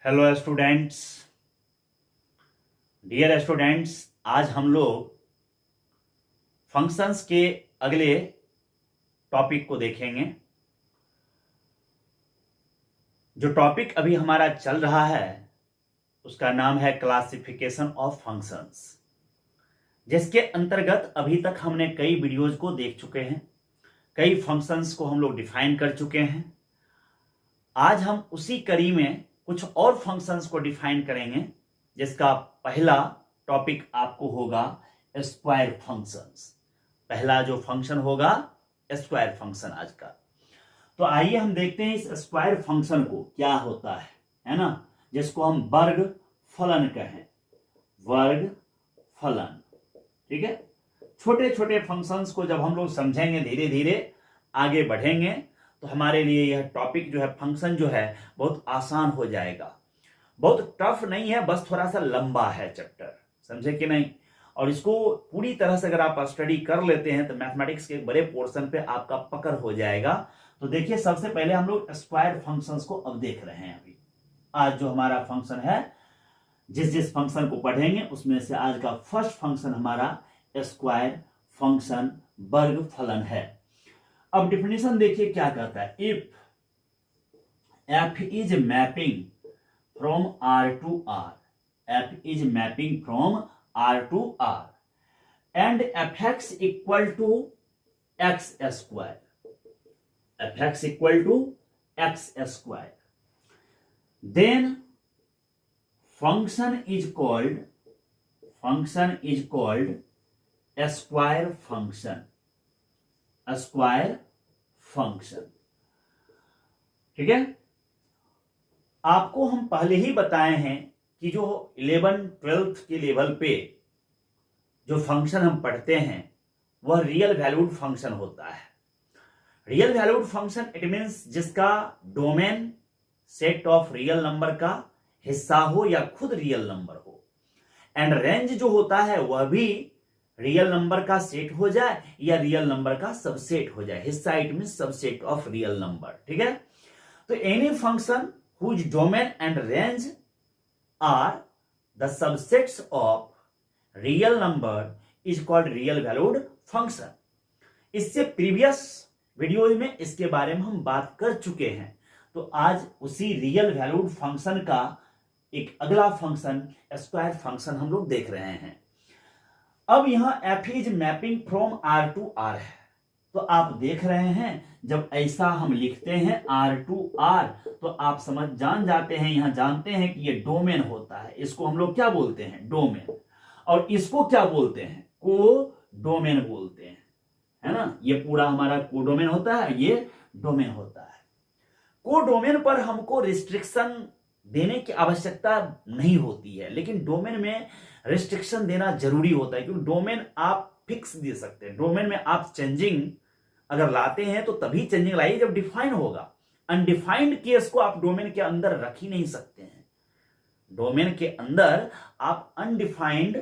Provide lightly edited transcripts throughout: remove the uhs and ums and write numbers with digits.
Hello students, dear students, आज हम लोग फंक्शंस के अगले टॉपिक को देखेंगे। जो टॉपिक अभी हमारा चल रहा है उसका नाम है क्लासिफिकेशन ऑफ फंक्शंस, जिसके अंतर्गत अभी तक हमने कई वीडियोज को देख चुके हैं, कई फंक्शंस को हम लोग डिफाइन कर चुके हैं। आज हम उसी कड़ी में कुछ और फंक्शंस को डिफाइन करेंगे, जिसका पहला टॉपिक आपको होगा स्क्वायर फंक्शंस। पहला जो फंक्शन होगा स्क्वायर फंक्शन आज का। तो आइए हम देखते हैं इस स्क्वायर फंक्शन को क्या होता है ना, जिसको हम वर्ग फलन कहें, वर्ग फलन। ठीक है, छोटे छोटे फंक्शंस को जब हम लोग समझेंगे, धीरे धीरे आगे बढ़ेंगे, तो हमारे लिए यह टॉपिक जो है, फंक्शन जो है, बहुत आसान हो जाएगा। बहुत टफ नहीं है, बस थोड़ा सा लंबा है चैप्टर, समझे कि नहीं। और इसको पूरी तरह से अगर आप स्टडी कर लेते हैं तो मैथमेटिक्स के बड़े पोर्शन पे आपका पकड़ हो जाएगा। तो देखिए, सबसे पहले हम लोग स्क्वायर फंक्शंस को अब देख रहे हैं। अभी आज जो हमारा फंक्शन है, जिस जिस फंक्शन को पढ़ेंगे उसमें से आज का फर्स्ट फंक्शन हमारा स्क्वायर फंक्शन वर्ग फलन है। अब डिफिनेशन देखिए क्या कहता है। If f is mapping from R to R, f is mapping from R to R, and fx equal to x square, fx equal to x square, then function is called a square function, a square function। ठीक है, आपको हम पहले ही बताए हैं कि जो 11th-12th के लेवल पे जो फंक्शन हम पढ़ते हैं वह रियल वैल्यूड फंक्शन होता है। Real valued function it means जिसका domain set of real number का हिस्सा हो या खुद रियल नंबर हो, एंड रेंज जो होता है वह भी रियल नंबर का सेट हो जाए या रियल नंबर का सबसेट हो जाए। हिस्सा it means subset of real number. ठीक है, तो any function whose domain and range are the subsets of real number is called real valued function। इससे प्रीवियस वीडियो में इसके बारे में हम बात कर चुके हैं। तो आज उसी रियल वैल्यूड फंक्शन का एक अगला फंक्शन स्क्वायर फंक्शन हम लोग देख रहे हैं। अब यहां f is mapping from R to R है, तो आप देख रहे हैं जब ऐसा हम लिखते हैं R to R, तो आप जान जाते हैं, यहां जानते हैं कि ये डोमेन होता है। इसको हम लोग क्या बोलते हैं? डोमेन। और इसको क्या बोलते हैं? को डोमेन बोलते हैं, है ना। ये पूरा हमारा को डोमेन होता है, ये डोमेन होता है। को डोमेन पर हमको रिस्ट्रिक्शन देने की आवश्यकता नहीं होती है, लेकिन डोमेन में रिस्ट्रिक्शन देना जरूरी होता है, क्योंकि डोमेन आप फिक्स दे सकते हैं। डोमेन में आप चेंजिंग अगर लाते हैं तो तभी चेंजिंग लाइए जब डिफाइन होगा। अनडिफाइंड केस को आप डोमेन के अंदर रख ही नहीं सकते हैं। डोमेन के अंदर आप अनडिफाइंड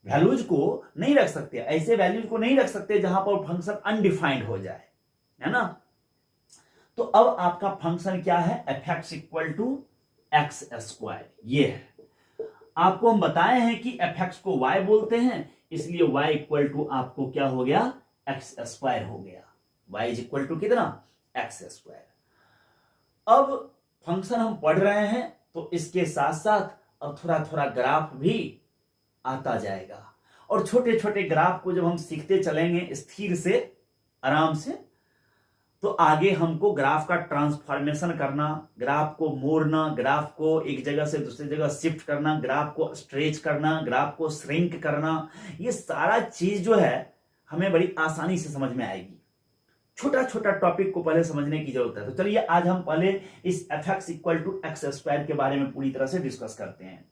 वैल्यूज को नहीं रख सकते, ऐसे वैल्यूज को नहीं रख सकते जहां पर फंक्शन अनडिफाइंड हो जाए, है ना। तो अब आपका फंक्शन क्या है? fx equal to x square. ये है, आपको हम बताए हैं कि fx को y बोलते हैं, इसलिए y इक्वल टू आपको क्या हो गया? एक्स स्क्वायर हो गया। y इज इक्वल टू कितना? X square. अब फंक्शन हम पढ़ रहे हैं तो इसके साथ साथ अब थोड़ा थोड़ा ग्राफ भी आता जाएगा, और छोटे छोटे ग्राफ को जब हम सीखते चलेंगे स्थिर से, आराम से, तो आगे हमको ग्राफ का ट्रांसफॉर्मेशन करना, ग्राफ को मोड़ना, ग्राफ को एक जगह से दूसरी जगह शिफ्ट करना, ग्राफ को स्ट्रेच करना, ग्राफ को श्रिंक करना, ये सारा चीज जो है हमें बड़ी आसानी से समझ में आएगी। छोटा छोटा टॉपिक को पहले समझने की जरूरत है। तो चलिए आज हम पहले इस fx equal to x square के बारे में पूरी तरह से डिस्कस करते हैं।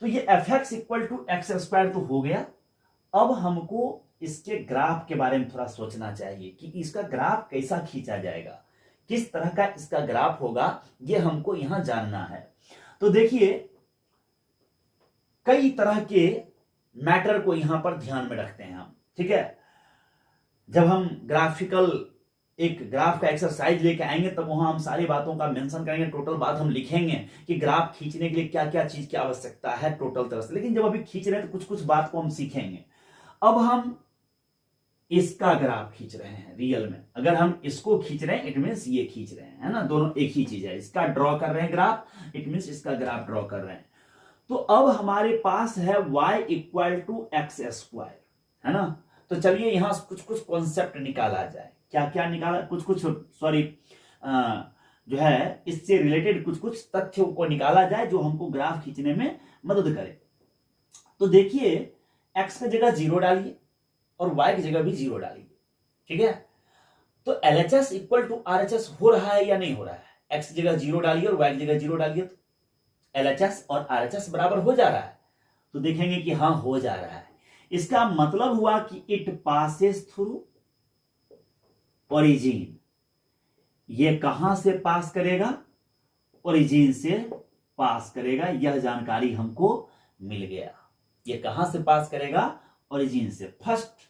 तो ये fx equal to x square तो हो गया। अब हमको इसके ग्राफ के बारे में थोड़ा सोचना चाहिए कि इसका ग्राफ कैसा खींचा जाएगा, किस तरह का इसका ग्राफ होगा, ये हमको यहां जानना है। तो देखिए, कई तरह के मैटर को यहां पर ध्यान में रखते हैं हम। ठीक है, जब हम ग्राफिकल एक ग्राफ का एक्सरसाइज लेके आएंगे तब वहां हम सारी बातों का मेंशन करेंगे, टोटल बात हम लिखेंगे कि ग्राफ खींचने के लिए क्या क्या चीज की आवश्यकता है टोटल तरह से। लेकिन जब अभी खींच रहे हैं तो कुछ कुछ बात को हम सीखेंगे। अब हम इसका ग्राफ खींच रहे हैं रियल में, अगर हम इसको खींच रहे हैं इट मींस ये खींच रहे हैं, है ना, दोनों एक ही चीज है। इसका ड्रॉ कर रहे हैं ग्राफ, इट मींस इसका ग्राफ ड्रॉ कर रहे हैं। तो अब हमारे पास है y equal to x square, है ना। तो चलिए यहां कुछ कुछ कॉन्सेप्ट निकाला जाए। क्या क्या निकाला, कुछ कुछ सॉरी जो है इससे रिलेटेड कुछ कुछ तथ्यों को निकाला जाए जो हमको ग्राफ खींचने में मदद करे। तो देखिए x की जगह 0 डालिए और y की जगह भी 0 डालिए, ठीक है। तो LHS इक्वल टू RHS हो रहा है या नहीं हो रहा है? x की जगह 0 डालिए और y की जगह 0 डालिए तो LHS और RHS बराबर हो जा रहा है। तो देखेंगे कि हाँ हो जा रहा है। इसका मतलब हुआ कि इट पासेस थ्रू ओरिजिन। ये कहां से पास करेगा? ओरिजिन से पास करेगा। यह जानकारी हमको मिल गया। ये कहां से पास करेगा? ओरिजिन से। फर्स्ट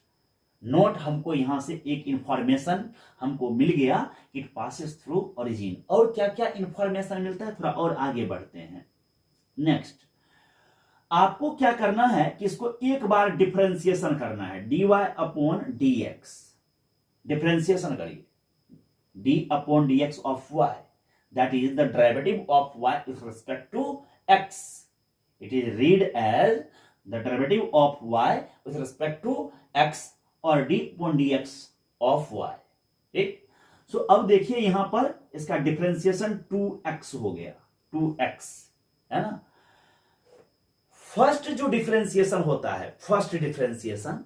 नोट हमको यहां से एक इंफॉर्मेशन हमको मिल गया, इट पासेस थ्रू ओरिजिन। और क्या क्या इंफॉर्मेशन मिलता है, थोड़ा और आगे बढ़ते हैं। नेक्स्ट आपको क्या करना है कि इसको एक बार डिफरेंशिएशन करना है, dy अपॉन dx। डिफरेंशिएशन करिए, d upon dx of y, that is the derivative of y with respect to x. It is read as the derivative of y with respect to x और d upon dx of y, ठीक। सो अब देखिए यहां पर इसका differentiation 2x हो गया, 2x, है ना। फर्स्ट जो डिफरेंशिएशन होता है, फर्स्ट डिफरेंशिएशन,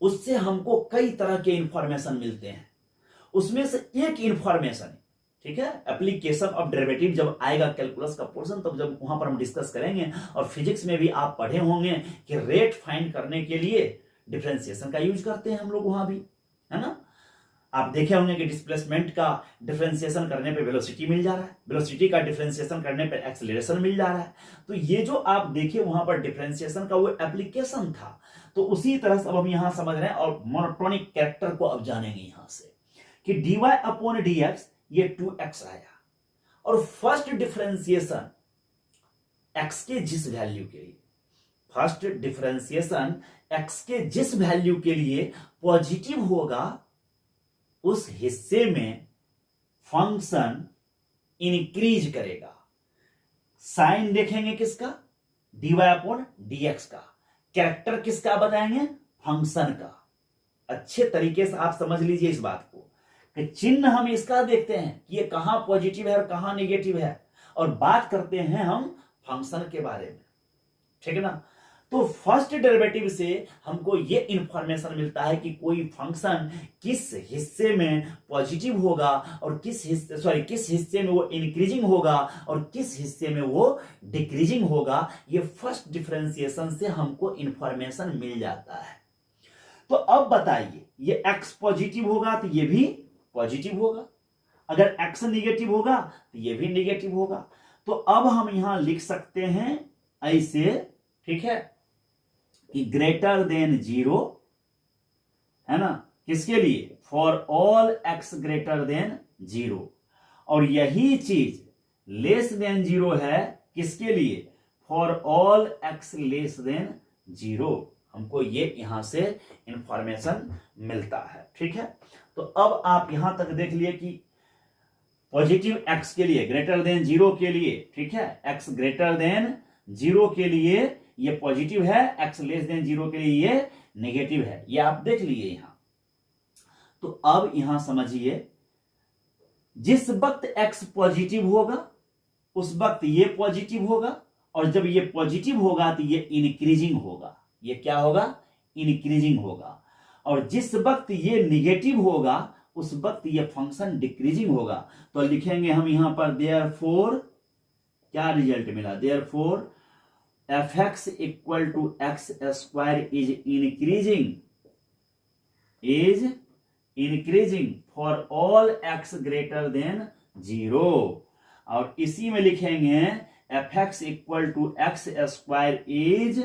उससे हमको कई तरह के इंफॉर्मेशन मिलते हैं। उसमें से एक इंफॉर्मेशन, ठीक है, एप्लीकेशन ऑफ डेरिवेटिव जब आएगा कैलकुलस का पोर्शन, तब जब वहां पर हम डिस्कस करेंगे। और फिजिक्स में भी आप पढ़े होंगे कि रेट फाइंड करने के लिए डिफरेंशिएशन का यूज करते हैं हम लोग वहां भी, है ना। आप देखे होंगे कि डिस्प्लेसमेंट का डिफरेंशिएशन करने पे वेलोसिटी मिल जा रहा है, वेलोसिटी का डिफरेंशिएशन करने पे एक्सेलरेशन मिल जा रहा है। तो ये जो आप देखिए वहां पर डिफरेंशिएशन का वो एप्लीकेशन था। तो उसी तरह से अब हम यहां समझ रहे हैं और मोनोटोनिक कैरेक्टर को अब जानेंगे यहां से कि dy अपॉन dx ये 2x आया। और फर्स्ट डिफरेंशिएशन x के जिस वैल्यू के लिए, फर्स्ट डिफरेंशिएशन x के जिस वैल्यू के लिए पॉजिटिव होगा, उस हिस्से में फंक्शन इंक्रीज करेगा। साइन देखेंगे किसका? dy अपॉन dx का। कैरेक्टर किसका बताएंगे? फंक्शन का। अच्छे तरीके से आप समझ लीजिए इस बात को कि चिन्ह हम इसका देखते हैं कि ये कहां पॉजिटिव है और कहां नेगेटिव है, और बात करते हैं हम फंक्शन के बारे में, ठीक है ना। तो फर्स्ट डेरिवेटिव से हमको ये इंफॉर्मेशन मिलता है कि कोई फंक्शन किस हिस्से में पॉजिटिव होगा और किस हिस्से में वो इंक्रीजिंग होगा और किस हिस्से में वो डिक्रीजिंग होगा। ये फर्स्ट डिफरेंशिएशन से हमको इंफॉर्मेशन मिल जाता है। तो अब बताइए, ये x पॉजिटिव होगा तो ये भी पॉजिटिव होगा, अगर x निगेटिव होगा तो ये भी निगेटिव होगा। तो अब हम यहां लिख सकते हैं ऐसे, ठीक है, कि ग्रेटर देन 0, है ना, किसके लिए? For all x greater than 0। और यही चीज लेस देन 0 है किसके लिए? For all x less than 0। हमको ये यहां से इंफॉर्मेशन मिलता है, ठीक है। तो अब आप यहां तक देख लिए कि पॉजिटिव x के लिए, ग्रेटर देन 0 के लिए, ठीक है, x ग्रेटर देन 0 के लिए ये पॉजिटिव है, x लेस देन 0 के लिए ये नेगेटिव है। ये आप देख लिए यहां। तो अब यहां समझिए, जिस वक्त x पॉजिटिव होगा उस वक्त ये पॉजिटिव होगा, और जब ये पॉजिटिव होगा तो ये इंक्रीजिंग होगा। ये क्या होगा? इंक्रीजिंग होगा। और जिस वक्त ये निगेटिव होगा उस वक्त ये फंक्शन डिक्रीजिंग होगा। तो लिखेंगे हम यहां पर देयरफॉर, क्या रिजल्ट मिला? Therefore fx equal to x square is increasing for all x greater than 0। और इसी में लिखेंगे fx equal to x square is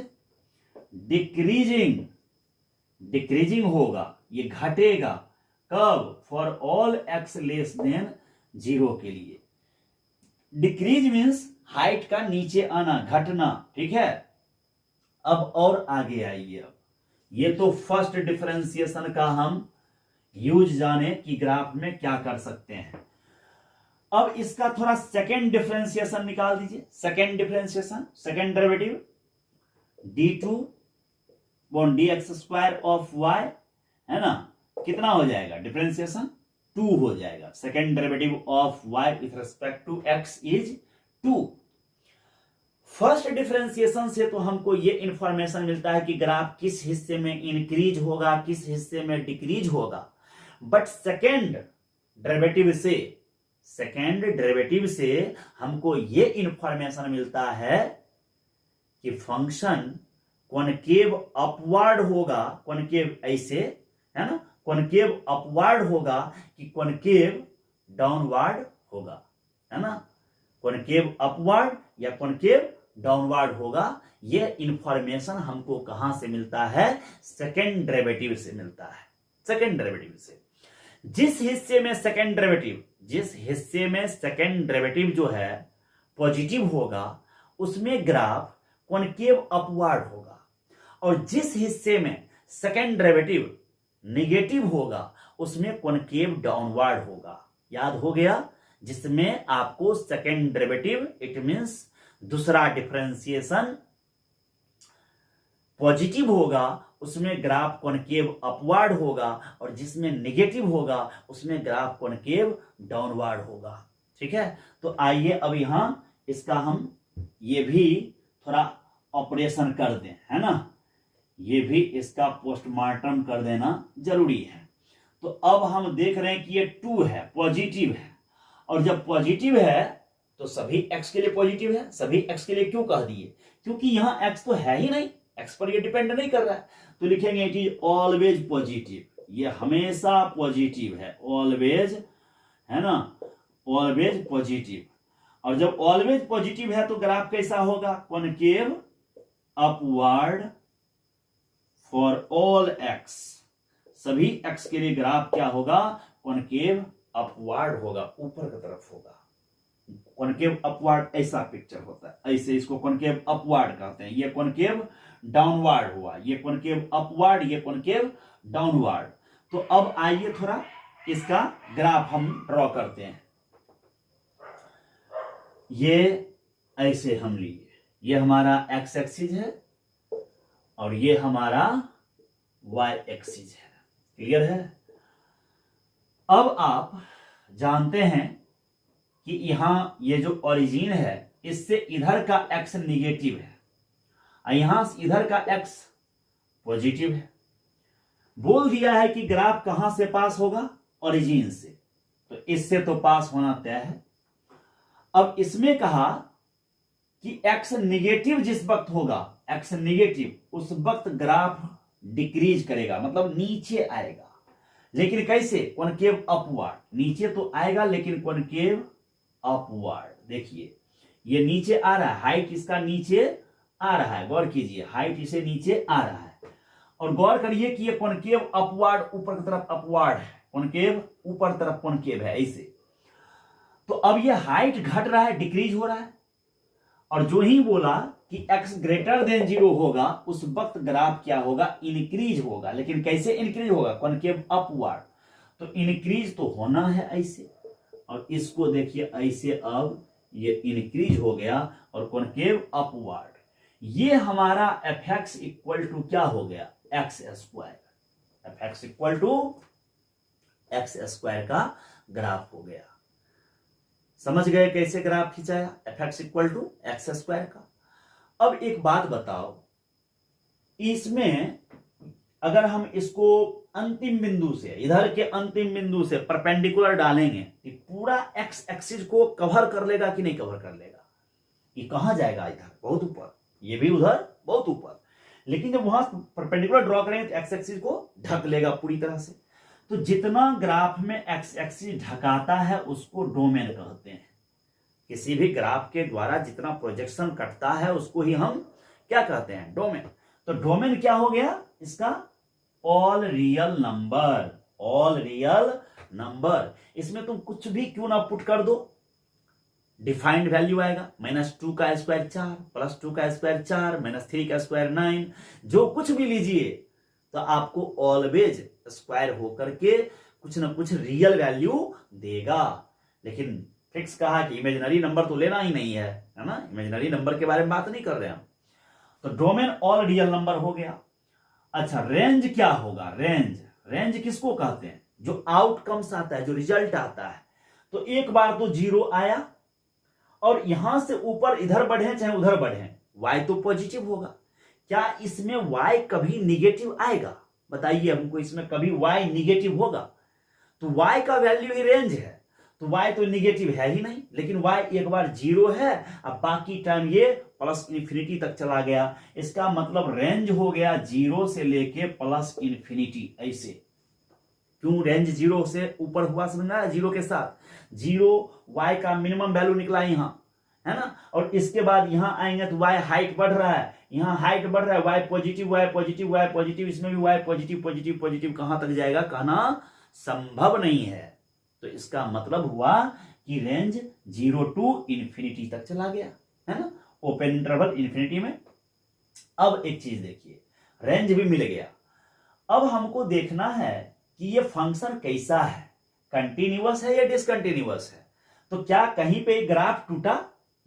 decreasing होगा, ये घटेगा कब? For all x less than 0 के लिए। डिक्रीज मीन्स हाइट का नीचे आना, घटना, ठीक है। अब और आगे आइए। अब ये तो फर्स्ट डिफरेंशिएशन का हम यूज जाने कि ग्राफ में क्या कर सकते हैं। अब इसका थोड़ा सेकेंड डिफरेंशिएशन निकाल दीजिए। Second differentiation, second derivative d2 dx square of y, है ना, कितना हो जाएगा डिफरेंशिएशन? 2 हो जाएगा। Second derivative of y with respect to x is 2। First differentiation से तो हमको ये इंफॉर्मेशन मिलता है कि ग्राफ किस हिस्से में इंक्रीज होगा, किस हिस्से में डिक्रीज होगा। बट सेकेंड डेरिवेटिव से हमको ये इंफॉर्मेशन मिलता है कि फंक्शन कॉनकेव अपवर्ड होगा, कॉनकेव ऐसे, है ना, कॉनकेव अपवर्ड होगा कि कॉनकेव डाउनवर्ड होगा, है ना, कॉनकेव अपवर्ड या कॉनकेव डाउनवर्ड होगा। ये इंफॉर्मेशन हमको कहां से मिलता है? सेकेंड डेरिवेटिव से मिलता है। सेकेंड डेरिवेटिव से जिस हिस्से में सेकेंड डेरिवेटिव जो है पॉजिटिव होगा उसमें ग्राफ कॉनकेव अपवर्ड होगा, और जिस हिस्से में सेकेंड डेरिवेटिव नेगेटिव होगा उसमें कॉनकेव डाउनवर्ड होगा। याद हो गया? जिसमें आपको सेकेंड डेरिवेटिव, इट मींस दूसरा डिफरेंशिएशन पॉजिटिव होगा उसमें ग्राफ कॉनकेव अपवर्ड होगा, और जिसमें नेगेटिव होगा उसमें ग्राफ कॉनकेव डाउनवर्ड होगा। ठीक है, तो आइए अब यहां इसका हम ये भी थोड़ा ऑपरेशन कर दें, है ना, ये भी इसका पोस्टमार्टम कर देना जरूरी है। तो अब हम देख रहे हैं कि ये 2 है, पॉजिटिव है, और जब पॉजिटिव है तो सभी x के लिए पॉजिटिव है। सभी x के लिए क्यों कह दिए? क्योंकि यहां x तो है ही नहीं, x पर ये डिपेंड नहीं कर रहा है। तो लिखेंगे इट इज ऑलवेज पॉजिटिव, ये हमेशा पॉजिटिव है, ऑलवेज, है ना, ऑलवेज पॉजिटिव। और जब ऑलवेज पॉजिटिव है तो ग्राफ कैसा होगा? Concave upward for all x, सभी x के लिए ग्राफ क्या होगा? कॉनकेव अपवर्ड होगा, ऊपर की तरफ होगा। कॉनकेव अपवर्ड ऐसा पिक्चर होता है, ऐसे इसको कॉनकेव अपवर्ड कहते हैं। ये कॉनकेव डाउनवर्ड हुआ, ये कॉनकेव अपवर्ड, ये कॉनकेव डाउनवर्ड। तो अब आइए थोड़ा इसका ग्राफ हम ड्रॉ करते हैं। ये ऐसे हम लिए, ये हमारा x एक्सिस है और ये हमारा y एक्सिस है। क्लियर है? अब आप जानते हैं कि यहां ये जो ओरिजिन है इससे इधर का x निगेटिव है, यहां से इधर का x पॉजिटिव है। बोल दिया है कि ग्राफ कहां से पास होगा? ओरिजिन से, तो इससे तो पास होना तय है। अब इसमें कहा कि x निगेटिव जिस वक्त होगा, x निगेटिव, उस वक्त ग्राफ डिक्रीज करेगा, मतलब नीचे आएगा। लेकिन कैसे? कॉनकेव अपवर्ड, नीचे तो आएगा लेकिन कॉनकेव अपवर्ड। देखिए ये नीचे आ रहा है, हाइट इसका नीचे आ रहा है, गौर कीजिए, हाइट इसे नीचे आ रहा है। और गौर करिए कि ये कॉनकेव अपवर्ड, ऊपर की तरफ अपवर्ड है, कॉनकेव ऊपर तरफ कॉनकेव है, ऐसे। तो अब ये हाइट घट रहा है, डिक्रीज हो रहा है, और जो ही बोला कि x ग्रेटर देन 0 होगा उस वक्त ग्राफ क्या होगा? इंक्रीज होगा। लेकिन कैसे इंक्रीज होगा? Concave upward. तो इंक्रीज तो होना है ऐसे, और इसको देखिए ऐसे, अब ये इंक्रीज हो गया और कॉनकेव अपवर्ड। ये हमारा fx इक्वल टू क्या हो गया? x square. fx equal to x square का ग्राफ हो गया। समझ गए कैसे ग्राफ खिंचाया? fx equal to x square का। अब एक बात बताओ, इसमें अगर हम इसको अंतिम बिंदु से, इधर के अंतिम बिंदु से परपेंडिकुलर डालेंगे कि पूरा x एक्सिस को कवर कर लेगा कि नहीं कवर कर लेगा? ये कहां जाएगा? इधर बहुत ऊपर, ये भी उधर बहुत ऊपर। लेकिन जब वहां परपेंडिकुलर ड्रॉ करेंगे तो x एक्सिस को ढक लेगा पूरी तरह से। तो जितना ग्राफ में x एक्सिस ढकाता है उसको डोमेन कहते हैं। किसी भी ग्राफ के द्वारा जितना प्रोजेक्शन कटता है उसको ही हम क्या कहते हैं? डोमेन। तो डोमेन क्या हो गया इसका? All real number, all real number. इसमें तुम कुछ भी क्यों ना पुट कर दो, डिफाइंड वैल्यू आएगा। -2 का स्क्वायर 4, +2 का स्क्वायर 4, -3 का स्क्वायर 9, जो कुछ भी लीजिए तो आपको ऑलवेज स्क्वायर होकर के कुछ ना कुछ रियल वैल्यू देगा। लेकिन फिक्स कहा कि इमेजिनरी नंबर तो लेना ही नहीं है ना, इमेजिनरी नंबर के बारे में बात नहीं कर रहे हम। तो डोमेन ऑल रियल नंबर हो गया। अच्छा, रेंज क्या होगा? रेंज किसको कहते हैं? जो आउटकम्स आता है, जो रिजल्ट आता है। तो एक बार तो 0 आया और यहां से ऊपर इधर बढ़े चाहे उधर बढ़े, y तो पॉजिटिव होगा। क्या इसमें y कभी निगेटिव आएगा? बताइए हमको, इसमें कभी y निगेटिव होगा? तो y का वैल्यू ही रेंज है, तो y तो निगेटिव है ही नहीं। लेकिन y एक बार 0 है, अब बाकी टाइम ये +∞ तक चला गया। इसका मतलब रेंज हो गया 0 से लेके +∞। ऐसे क्यों रेंज 0 से ऊपर हुआ, समझ में आया? 0 के साथ 0 y का मिनिमम वैल्यू निकला यहां, है ना। और इसके बाद यहां आएंगे तो y हाइट बढ़ रहा है, यहां हाइट बढ़ रहा है, y positive y positive y positive, इसमें भी y पॉजिटिव पॉजिटिव पॉजिटिव, कहां तक जाएगा कहना संभव नहीं है। तो इसका मतलब हुआ कि रेंज 0 to ∞ तक चला गया, है ना, ओपन इंटरवल ∞ में। अब एक चीज देखिए, रेंज भी मिल गया। अब हमको देखना है कि ये फंक्शन कैसा है, कंटिन्यूअस है या डिसकंटिन्यूअस है। तो क्या कहीं पे ग्राफ टूटा?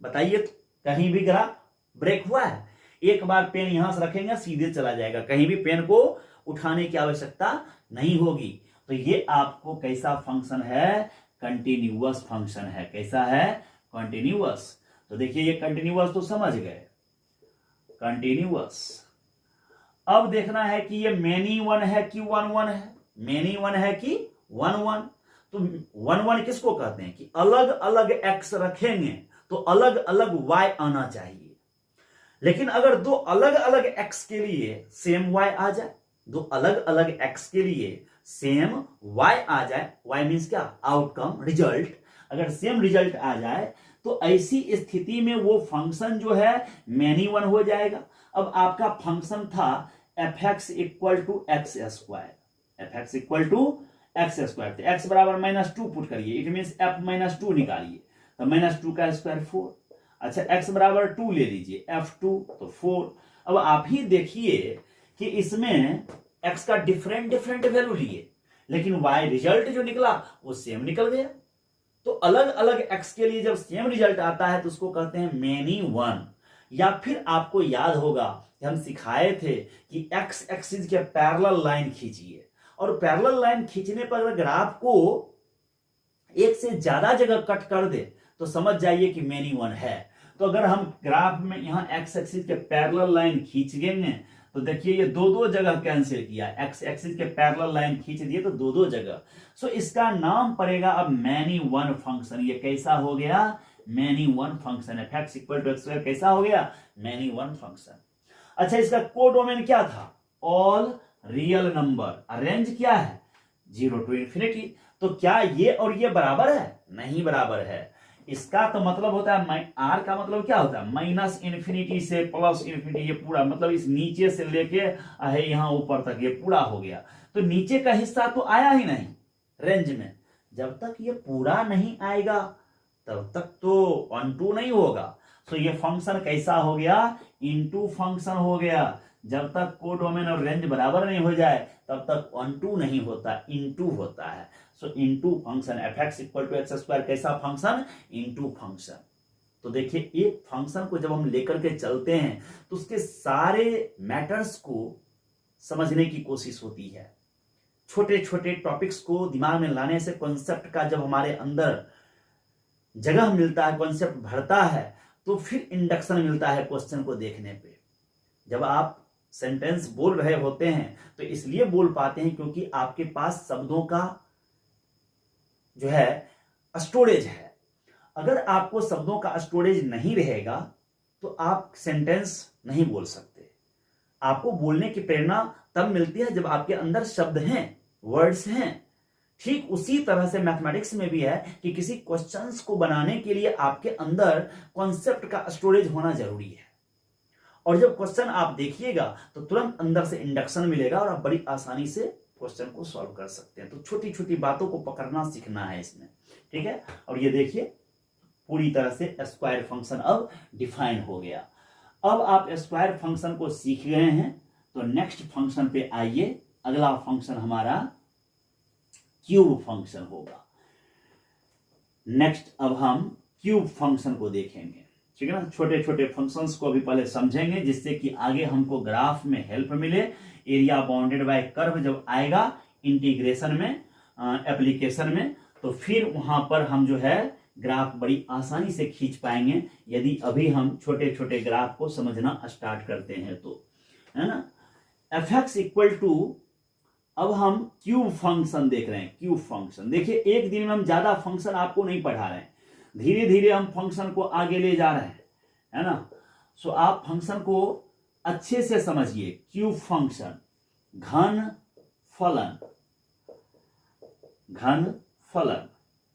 बताइए, तो कहीं भी ग्राफ ब्रेक हुआ है? एक बार पेन यहां से रखेंगे सीधे चला जाएगा, कहीं भी पेन को उठाने की आवश्यकता नहीं होगी। तो ये आपको कैसा फंक्शन है? कंटिन्यूअस फंक्शन है। कैसा है? कंटिन्यूअस। तो देखिए, ये कंटिन्यूअस तो समझ गए, कंटिन्यूअस। अब देखना है कि ये मेनी वन है कि 1 1 है, मेनी वन है कि 1 1। तो 1 1 किसको कहते हैं कि अलग अलग x रखेंगे तो अलग अलग y आना चाहिए। लेकिन अगर दो अलग अलग x के लिए सेम y आ जाए, दो अलग अलग x के लिए सेम y आ जाए, y मीन्स क्या? Outcome, result. अगर सेम रिजल्ट आ जाए तो ऐसी स्थिति में वो फंक्शन जो है मेनी वन हो जाएगा। अब आपका फंक्शन था fx equal to x square, fx equal to x square, तो x बराबर -2 पुट करिए, इट मीन्स f -2 निकालिए, तो -2 का स्क्वायर 4। अच्छा, x बराबर 2 ले लीजिए, f2 तो 4। अब आप ही देखिए कि इसमें x का डिफरेंट वैल्यू लिए, लेकिन y रिजल्ट जो निकला वो सेम निकल गया। तो अलग अलग x के लिए जब सेम रिजल्ट आता है तो उसको कहते हैं मेनी वन। या फिर आपको याद होगा कि हम सिखाए थे कि x एक्सिस के पैरेलल लाइन खींचिए, और पैरेलल लाइन खींचने पर अगर ग्राफ को एक से ज्यादा जगह कट कर दे तो समझ जाइए कि मेनी वन है। तो अगर हम ग्राफ में यहां x एक्सिस के पैरेलल लाइन खींच देंगे तो देखिए ये दो जगह कैंसिल किया, x एक्सिस के पैरेलल लाइन खींच दिए तो दो जगह। सो इसका नाम पड़ेगा अब मेनी वन फंक्शन। ये कैसा हो गया? मेनी वन फंक्शन है। fx equal to x square कैसा हो गया? Many one function. अच्छा, इसका कोडोमेन क्या था? All real number. रेंज क्या है? 0 to ∞। तो क्या ये और ये बराबर है? नहीं बराबर है। इसका तो मतलब होता है, r का मतलब क्या होता है? -∞ से +∞। ये पूरा मतलब इस नीचे से लेके यहां ऊपर तक ये पूरा हो गया। तो नीचे का हिस्सा तो आया ही नहीं रेंज में। जब तक ये पूरा नहीं आएगा तब तक तो 1 2 नहीं होगा। तो ये फंक्शन कैसा हो गया? इनटू फंक्शन हो गया। जब तक कोडोमेन और रेंज बराबर नहीं हो जाए तब तक 1 2 नहीं होता, इनटू होता है। So into function fx equal to x square कैसा फंक्शन? Into function. तो देखिए, एक फंक्शन को जब हम लेकर के चलते हैं तो उसके सारे मैटर्स को समझने की कोशिश होती है। छोटे छोटे टॉपिक्स को दिमाग में लाने से कॉन्सेप्ट का जब हमारे अंदर जगह मिलता है, कॉन्सेप्ट भरता है, तो फिर इंडक्शन मिलता है क्वेश्चन को देखने पे। जब आप सेंटेंस बोल रहे होते हैं तो इसलिए बोल पाते हैं क्योंकि आपके पास शब्दों का जो है स्टोरेज है। अगर आपको शब्दों का स्टोरेज नहीं रहेगा तो आप सेंटेंस नहीं बोल सकते। आपको बोलने की प्रेरणा तब मिलती है जब आपके अंदर शब्द हैं, वर्ड्स हैं। ठीक उसी तरह से मैथमेटिक्स में भी है कि किसी क्वेश्चंस को बनाने के लिए आपके अंदर कॉन्सेप्ट का स्टोरेज होना जरूरी है। और जब क्वेश्चन आप देखिएगा तो तुरंत अंदर से इंडक्शन मिलेगा और आप बड़ी आसानी से क्वेश्चन को सॉल्व कर सकते हैं। तो छोटी छोटी बातों को पकड़ना सीखना है इसमें, ठीक है। और ये देखिए पूरी तरह से स्क्वायर फंक्शन अब डिफाइन हो गया। अब आप स्क्वायर फंक्शन को सीख गए हैं, तो नेक्स्ट फंक्शन पे आइए। अगला फंक्शन हमारा क्यूब फंक्शन होगा। नेक्स्ट अब हम क्यूब फंक्शन को देखेंगे, ठीक है ना। छोटे छोटे फंक्शंस को अभी पहले समझेंगे, जिससे कि आगे हमको ग्राफ में हेल्प मिले। एरिया बाउंडेड बाय कर्व जब आएगा इंटीग्रेशन में, एप्लीकेशन में, तो फिर वहां पर हम जो है ग्राफ बड़ी आसानी से खींच पाएंगे, यदि अभी हम छोटे छोटे ग्राफ को समझना स्टार्ट करते हैं तो, है ना। fx इक्वल टू, अब हम क्यूब फंक्शन देख रहे हैं। क्यूब फंक्शन देखिए, एक दिन में हम ज्यादा फंक्शन आपको नहीं पढ़ा रहे हैं, धीरे धीरे हम फंक्शन को आगे ले जा रहे हैं, है ना। सो आप फंक्शन को अच्छे से समझिए। क्यूब फंक्शन, घन फलन, घन फलन,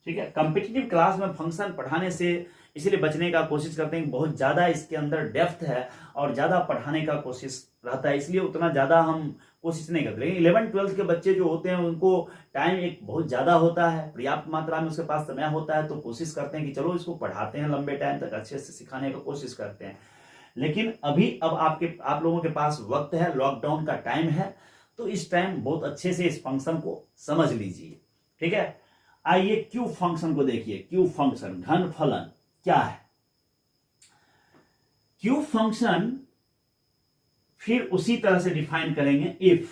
ठीक है। कॉम्पिटिटिव क्लास में फंक्शन पढ़ाने से इसलिए बचने का कोशिश करते हैं, बहुत ज्यादा इसके अंदर डेप्थ है और ज्यादा पढ़ाने का कोशिश रहता है, इसलिए उतना ज्यादा हम कोशिश नहीं करते। लेकिन 11-12 के बच्चे जो होते हैं उनको टाइम एक बहुत ज्यादा होता है, पर्याप्त मात्रा में उसके पास समय होता है, तो कोशिश करते हैं कि चलो इसको पढ़ाते हैं, लंबे टाइम तक अच्छे से सिखाने की कोशिश करते हैं। लेकिन अभी अब आप लोगों के पास वक्त है, लॉकडाउन का टाइम है, तो इस टाइम बहुत अच्छे से इस फंक्शन को समझ लीजिए, ठीक है। आइए क्यूब फंक्शन को देखिए। क्यूब फंक्शन, घन फलन क्या है। क्यूब फंक्शन फिर उसी तरह से डिफाइन करेंगे। If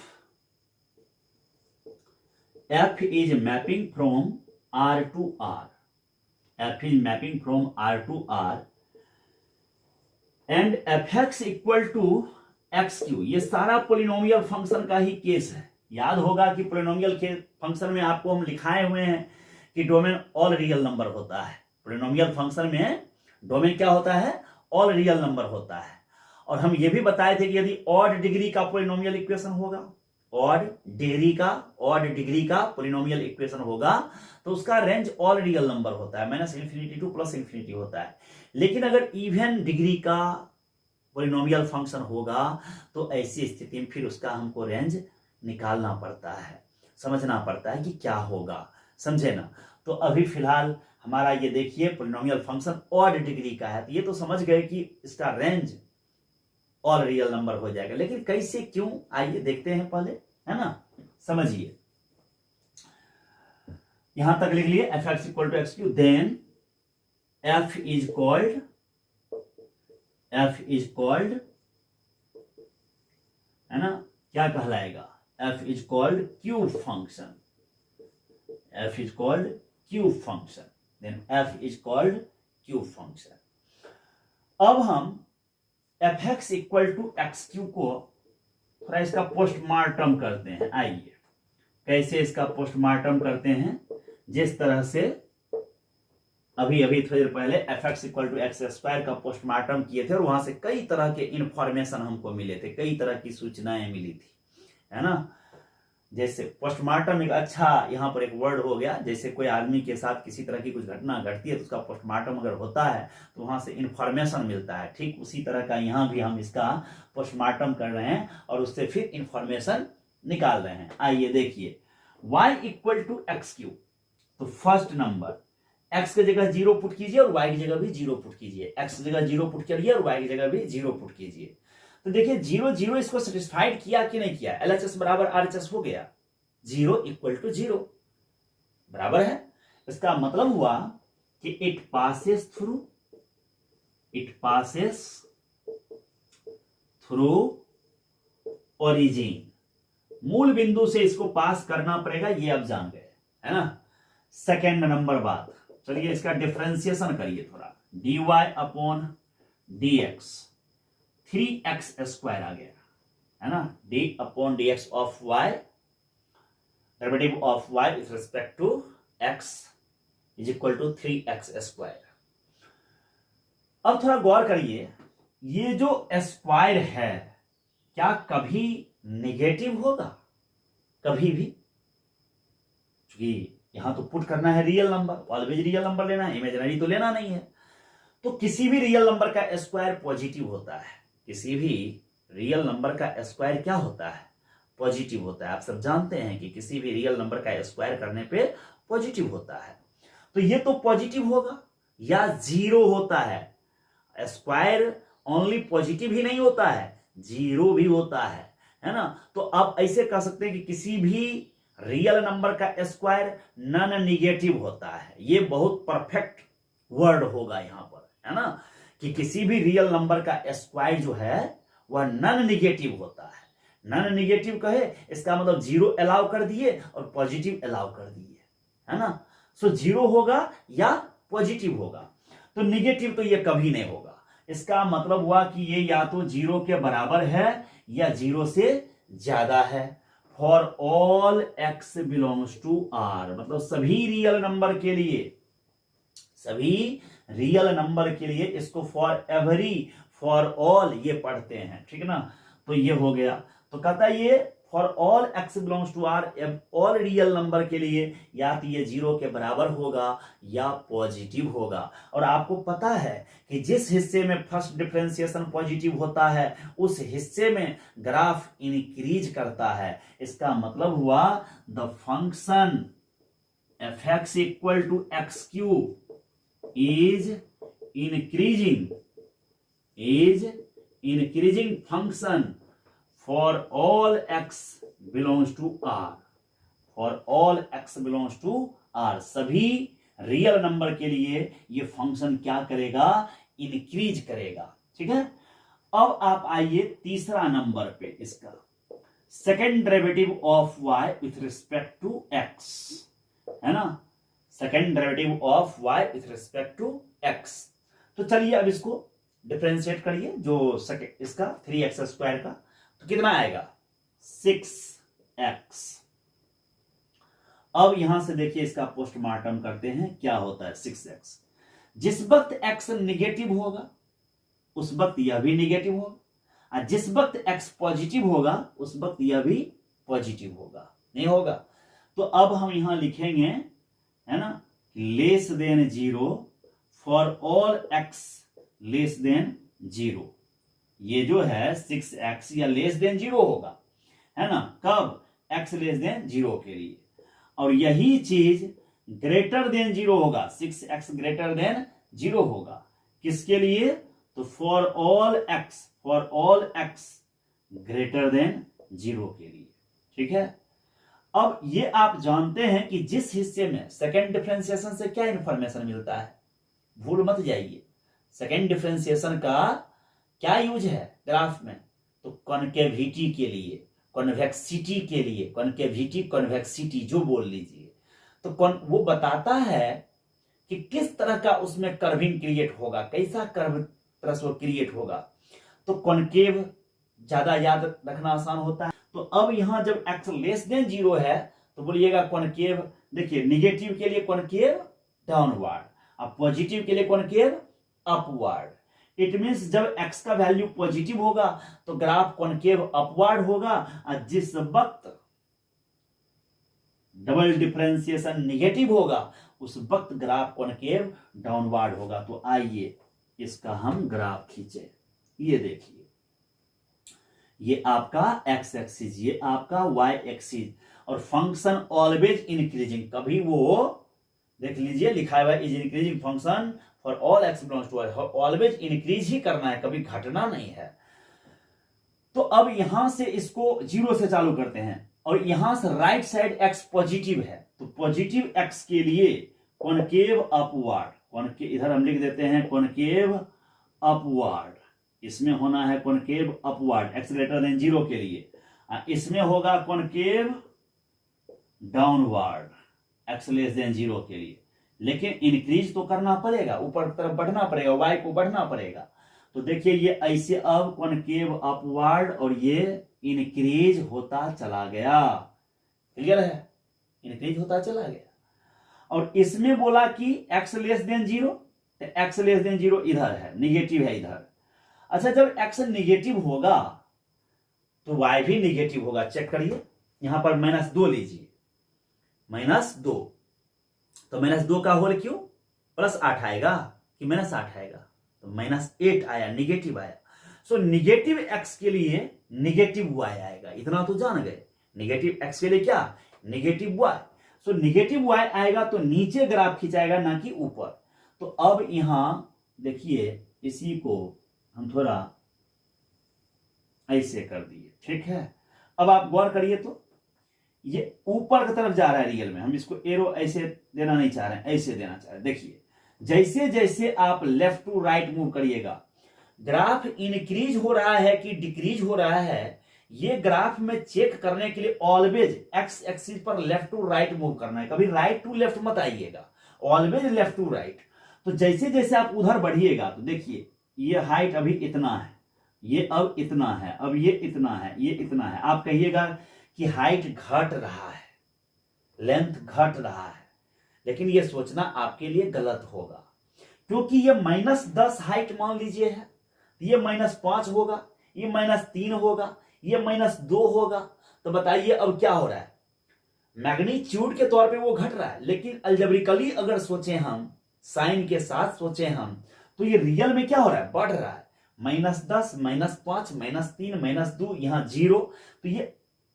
f is mapping from R to R, f is mapping from R to R and fx equal to xq, ये सारा पोलिनोमियल फंक्शन का ही केस है। याद होगा कि पोलिनोमियल के फंक्शन में आपको हम लिखाए हुए हैं कि डोमेन ऑल रियल नंबर होता है। पोलिनोमियल फंक्शन में डोमेन क्या होता है, ऑल रियल नंबर होता है। और हम ये भी बताए थे कि यदि ऑड डिग्री का पोलिनोमियल इक्वेशन होगा, ऑड डिग्री का पोलिनोमियल इक्वेशन होगा, तो उसका रेंज ऑल रियल नंबर होता है, -∞ टू +∞ होता है। लेकिन अगर इवन डिग्री का पोलिनोमियल फंक्शन होगा, तो ऐसी स्थिति में फिर उसका हमको रेंज निकालना पड़ता है, समझना पड़ता है कि क्या होगा, समझे ना। तो अभी फिलहाल हमारा ये देखिए पोलिनोमियल फंक्शन ऑड डिग्री का है, तो ये तो समझ गए कि इसका रेंज ऑल रियल नंबर हो जाएगा। लेकिन कैसे, क्यों, आइए देखते हैं पहले, है ना, समझिए। यहां तक लिख लिए fx equal to xq, then f is called, है ना, क्या कहलाएगा, f is called cube function, f is called cube function, then f is called cube function. अब हम fx इक्वल टू xq को थोड़ा इसका पोस्टमार्टम करते हैं। आइए कैसे इसका पोस्टमार्टम करते हैं, जिस तरह से अभी थोड़ी देर पहले fx इक्वल टू x² का पोस्टमार्टम किए थे, और वहां से कई तरह के इंफॉर्मेशन हमको मिले थे, कई तरह की सूचनाएं मिली थी, है ना। जैसे पोस्टमार्टम एक अच्छा यहाँ पर एक वर्ड हो गया, जैसे कोई आदमी के साथ किसी तरह की कुछ घटना घटती है तो उसका पोस्टमार्टम अगर होता है तो वहां से इंफॉर्मेशन मिलता है, ठीक उसी तरह का यहाँ भी हम इसका पोस्टमार्टम कर रहे हैं और उससे फिर इंफॉर्मेशन निकाल रहे हैं। आइए देखिए, y इक्वल टू xq, तो फर्स्ट नंबर x की जगह 0 पुट कीजिए और y की जगह भी 0 पुट कीजिए, x की जगह 0 पुट करिए और y की जगह भी 0 पुट कीजिए। तो देखिए 0 0 इसको सेटिस्फाइड किया कि नहीं किया, LHS बराबर RHS हो गया, 0 इक्वल टू 0 बराबर है। इसका मतलब हुआ कि इट पासेस थ्रू ओरिजिन, मूल बिंदु से इसको पास करना पड़ेगा, ये आप जान गए, है ना। सेकेंड नंबर बात, चलिए इसका डिफरेंशिएशन करिए थोड़ा, dy अपॉन dx, 3x² आ गया, है ना, d upon dx of y, derivative of y with respect to x is equal to 3x²। अब थोड़ा गौर करिए, ये जो स्क्वायर है क्या कभी नेगेटिव होगा, कभी भी, क्योंकि यहां तो पुट करना है real number, always real number लेना है, इमेजिनरी तो लेना नहीं है। तो किसी भी रियल नंबर का स्क्वायर पॉजिटिव होता है, किसी भी रियल नंबर का स्क्वायर क्या होता है, पॉजिटिव होता है। आप सब जानते हैं कि किसी भी रियल नंबर का स्क्वायर करने पे पॉजिटिव होता है। तो ये तो पॉजिटिव होगा या जीरो होता है। स्क्वायर ओनली पॉजिटिव ही नहीं होता है, जीरो भी होता है ना। तो आप ऐसे कह सकते हैं कि किसी भी रियल नंबर का स्क्वायर नॉन निगेटिव होता है। ये बहुत परफेक्ट वर्ड होगा यहां पर, है ना, कि किसी भी रियल नंबर का स्क्वायर जो है वह नॉन निगेटिव होता है। नॉन निगेटिव कहे इसका मतलब जीरो अलाउ कर दिए और पॉजिटिव अलाउ कर दिए, है ना। सो जीरो होगा या पॉजिटिव होगा। तो निगेटिव तो ये कभी नहीं होगा। इसका मतलब हुआ कि ये या तो जीरो के बराबर है या जीरो से ज्यादा है। For all x belongs to R, मतलब सभी रियल नंबर के लिए, सभी रियल नंबर के लिए इसको फॉर एवरी, फॉर ऑल ये पढ़ते हैं, ठीक है ना। तो ये हो गया। तो कहता है ये for all x belongs to R, all real number के लिए या तो ये जीरो के बराबर होगा या पॉजिटिव होगा। और आपको पता है कि जिस हिस्से में फर्स्ट डिफरेंशिएशन पॉजिटिव होता है उस हिस्से में ग्राफ इंक्रीज करता है। इसका मतलब हुआ the function f x equal to x cube is increasing function for all x belongs to r, for all x belongs to r, सभी रियल नंबर के लिए ये फंक्शन क्या करेगा, इंक्रीज करेगा, ठीक है। अब आप आइए तीसरा नंबर पे, इसका second derivative of y with respect to x, है ना, second derivative of y with respect to x। तो चलिए अब इसको डिफरेंशिएट करिए, जो इसका 3x स्क्वायर का, तो कितना आएगा 6x। अब यहां से देखिए इसका पोस्टमार्टम करते हैं, क्या होता है 6x। जिस वक्त x निगेटिव होगा उस वक्त यह भी निगेटिव होगा, और जिस वक्त x पॉजिटिव होगा उस वक्त यह भी पॉजिटिव होगा, नहीं होगा। तो अब हम यहां लिखेंगे, है ना, less than 0 for all x less than 0। ये जो है 6x या लेस देन 0 होगा, है ना, कब, x लेस देन 0 के लिए। और यही चीज ग्रेटर देन 0 होगा, 6x ग्रेटर देन 0 होगा, किसके लिए, तो for all x greater than 0 के लिए, ठीक है। अब ये आप जानते हैं कि जिस हिस्से में सेकेंड डिफरेंशिएशन से क्या इंफॉर्मेशन मिलता है, भूल मत जाइए। सेकेंड डिफरेंशिएशन का क्या यूज है ग्राफ में, तो कॉन्केविटी के लिए, कॉन्वेक्सिटी के लिए, कॉन्केविटी कॉन्वेक्सिटी जो बोल लीजिए, तो वो बताता है कि किस तरह का उसमें कर्विंग क्रिएट होगा, कैसा कर्व तरह से वो क्रिएट होगा। तो कॉन्केव ज्यादा याद रखना आसान होता है। तो अब यहां जब x लेस देन 0 है तो बोलिएगा कॉन्केव, देखिए निगेटिव के लिए कॉन्केव डाउनवर्ड, अब पॉजिटिव के लिए कॉन्केव अपवर्ड। इट मींस जब x का वैल्यू पॉजिटिव होगा तो ग्राफ कॉन्केव अपवर्ड होगा, और जिस वक्त डबल डिफरेंशिएशन निगेटिव होगा उस वक्त ग्राफ कॉन्केव डाउनवर्ड होगा। तो आइए इसका हम ग्राफ खींचे। ये देखिए, ये आपका x एक्सिस, ये आपका y एक्सिस, और फंक्शन ऑलवेज इंक्रीजिंग, कभी वो देख लीजिए लिखा हुआ is increasing function for all x belongs to R, always increase ही करना है, कभी घटना नहीं है। तो अब यहां से इसको 0 से चालू करते हैं, और यहां से राइट साइड x पॉजिटिव है, तो पॉजिटिव x के लिए कॉन्केव अपवर्ड, इधर हम लिख देते हैं कॉन्केव अपवर्ड, इसमें होना है concave upward x greater than 0 के लिए, इसमें होगा concave downward x less than 0 के लिए। लेकिन इंक्रीज तो करना पड़ेगा, ऊपर तरफ बढ़ना पड़ेगा, y को बढ़ना पड़ेगा। तो देखिए ये ऐसे अब कॉन्केव अपवर्ड और ये इंक्रीज होता चला गया, क्लियर है, इंक्रीज होता चला गया। और इसमें बोला कि x लेस देन 0, तो x लेस देन 0 इधर है, निगेटिव है इधर। अच्छा, जब x निगेटिव होगा तो y भी निगेटिव होगा, चेक करिए, यहां पर -2 लीजिए, -2, तो -2 का होल क्यों, +8 आएगा कि -8 आएगा, तो -8 आया, निगेटिव आया। सो निगेटिव x के लिए निगेटिव y आएगा, इतना तो जान गए। नेगेटिव एक्स के लिए क्या, negative y. So negative y आएगा तो नीचे ग्राफ खिंचाएगा ना कि ऊपर। तो अब यहां देखिए इसी को हम थोड़ा ऐसे कर दिए, ठीक है। अब आप गौर करिए तो ये ऊपर की तरफ जा रहा है रियल में, हम इसको एरो ऐसे देना नहीं चाह रहे हैं, ऐसे देना चाह रहे हैं। देखिए जैसे जैसे आप लेफ्ट टू राइट मूव करिएगा, ग्राफ इंक्रीज हो रहा है कि डिक्रीज हो रहा है, ये ग्राफ में चेक करने के लिए ऑलवेज एक्स एक्सिस पर लेफ्ट टू राइट मूव करना है, कभी राइट टू लेफ्ट मत आइएगा, ऑलवेज लेफ्ट टू राइट। तो जैसे जैसे आप उधर बढ़िएगा तो देखिए ये हाइट अभी इतना है, ये अब इतना है, अब ये इतना है, ये इतना है। आप कहिएगा कि हाइट घट रहा है, लेंथ घट रहा है, लेकिन ये सोचना आपके लिए गलत होगा, क्योंकि ये -10 हाइट मान लीजिए है, ये -5 होगा, ये -3 होगा, ये -2 होगा। तो बताइए अब क्या हो रहा है, मैग्नीट्यूड के तौर पे वो घट रहा है, लेकिन अलजेब्रिकली अगर सोचें हम, साइन के साथ सोचें हम, तो ये रियल में क्या हो रहा है, बढ़ रहा है। -10, -5, -3, -2, यहां 0, तो ये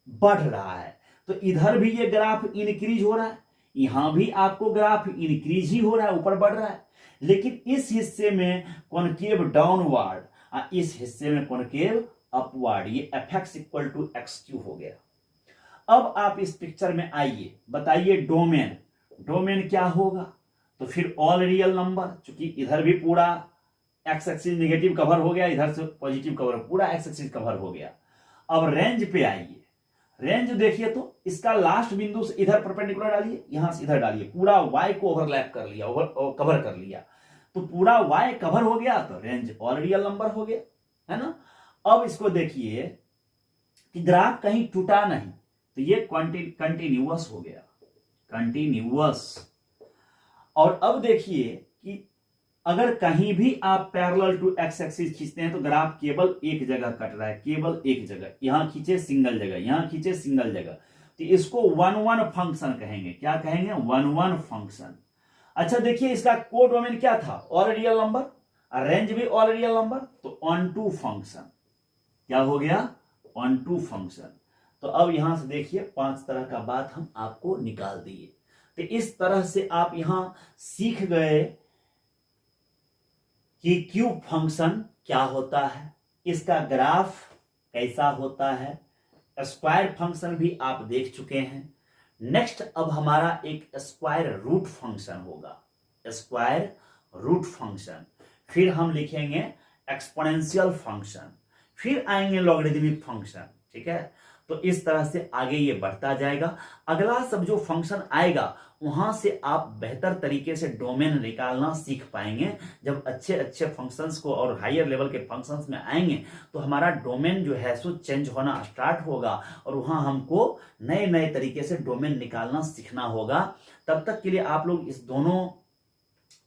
बढ़ रहा है। तो इधर भी ये ग्राफ इंक्रीज हो रहा है, यहां भी आपको ग्राफ इंक्रीज ही हो रहा है, ऊपर बढ़ रहा है, लेकिन इस हिस्से में कॉनकेव डाउनवर्ड, इस हिस्से में कॉनकेव अपवर्ड। ये fx = x³ हो गया। अब आप इस पिक्चर में आइए, बताइए डोमेन, डोमेन क्या होगा। तो फिर ऑल रियल नंबर, चूंकि इधर भी पूरा एक्स एक्सिस नेगेटिव कवर हो गया, इधर से पॉजिटिव कवर, पूरा एक्स एक्सिस कवर हो गया। अब रेंज पे आइए, रेंज देखिए तो इसका लास्ट बिंदु से इधर परपेंडिकुलर डालिए, यहां से इधर डालिए, पूरा वाई को ओवरलैप कर लिया, कवर कर लिया, तो पूरा वाई कवर हो गया, तो रेंज ऑल रियल नंबर हो गया, है ना। अब इसको देखिए कि ग्राफ कहीं टूटा नहीं, तो ये कंटिन्यूअस हो गया, कंटिन्यूअस। और अब देखिए कि अगर कहीं भी आप पैरेलल टू एक्स एक्सिस खींचते हैं तो ग्राफ केवल एक जगह कट रहा है, केवल एक जगह, यहां खींचे सिंगल जगह, यहां खींचे सिंगल जगह, तो इसको 1-1 फंक्शन कहेंगे। क्या कहेंगे, 1-1 फंक्शन। अच्छा देखिए इसका कोड डोमेन क्या था, ऑल रियल नंबर, रेंज भी ऑल रियल नंबर, तो ऑन-टू फंक्शन। क्या हो गया, ऑन-टू फंक्शन। तो अब यहां से देखिए 5 तरह का बात हम आपको निकाल दिए। तो इस तरह से आप यहां सीख गए कि क्यूब फंक्शन क्या होता है, इसका ग्राफ कैसा होता है, स्क्वायर फंक्शन भी आप देख चुके हैं। नेक्स्ट अब हमारा एक स्क्वायर रूट फंक्शन होगा, स्क्वायर रूट फंक्शन। फिर हम लिखेंगे एक्सपोनेंशियल फंक्शन, फिर आएंगे लॉगरिदमिक फंक्शन, ठीक है। तो इस तरह से आगे ये बढ़ता जाएगा। अगला सब जो फंक्शन आएगा वहां से आप बेहतर तरीके से डोमेन निकालना सीख पाएंगे। जब अच्छे अच्छे फंक्शंस को और हायर लेवल के फंक्शंस में आएंगे तो हमारा डोमेन जो है सो चेंज होना स्टार्ट होगा और वहां हमको नए नए तरीके से डोमेन निकालना सीखना होगा। तब तक के लिए आप लोग इस दोनों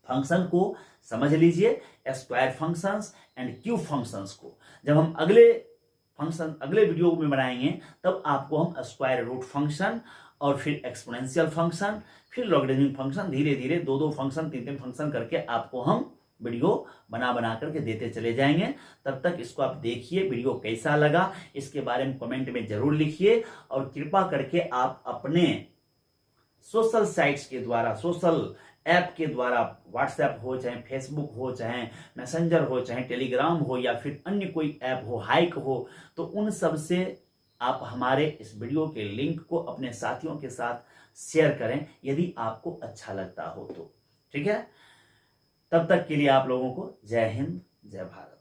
फंक्शन को समझ लीजिए, square functions and cube functions को। जब हम अगले फंक्शन अगले वीडियो में बनाएंगे तब आपको हम स्क्वायर रूट फंक्शन और फिर एक्सपोनेंशियल फंक्शन, फिर लॉगरिदमिक फंक्शन, धीरे धीरे 2-2 फंक्शन 3-3 फंक्शन करके आपको हम वीडियो बना करके देते चले जाएंगे। तब तक इसको आप देखिए, वीडियो कैसा लगा इसके बारे में कमेंट में जरूर लिखिए और कृपा करके आप अपने सोशल साइट्स के द्वारा, सोशल ऐप के द्वारा, व्हाट्सएप हो चाहे फेसबुक हो चाहे मैसेंजर हो चाहे टेलीग्राम हो या फिर अन्य कोई ऐप हो, हाइक हो, तो उन सब से आप हमारे इस वीडियो के लिंक को अपने साथियों के साथ शेयर करें यदि आपको अच्छा लगता हो तो, ठीक है। तब तक के लिए आप लोगों को जय हिंद, जय भारत।